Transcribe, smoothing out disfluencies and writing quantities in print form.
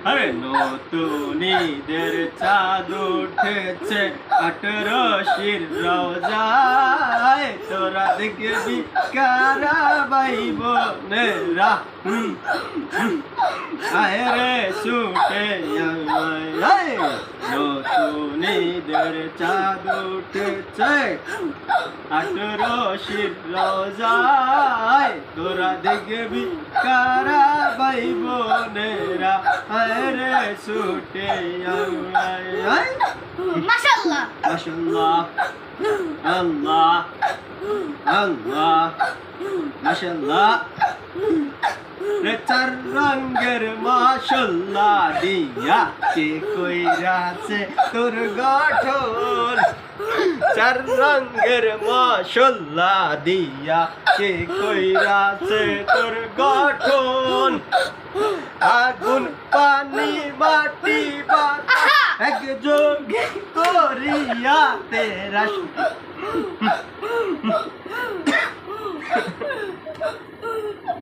আরে নতুন ঈদের চাঁদ উঠেছে 18 রোজায় তোরা দেখবি কারা ভাই বোনেরা আয় রে ছুটে আয় নতুন ঈদের চাঁদ উঠেছে 18 রোজায় তোরা দেখবি কারা ভাই বোনেরা আয় রে ছুটে আয় মাশাআল্লাহ মাশাআল্লাহ আল্লাহ আল্লাহ মাশাআল্লাহ রে চার রঙের মাশাআল্লাহ দিয়া কে কইরাছে তোর গঠন চার রঙের মাশাআল্লাহ দিয়া কে কইরাছে তোর গঠন আগুন পানি মাটি বাতাস এক যোগে করিয়া তেরা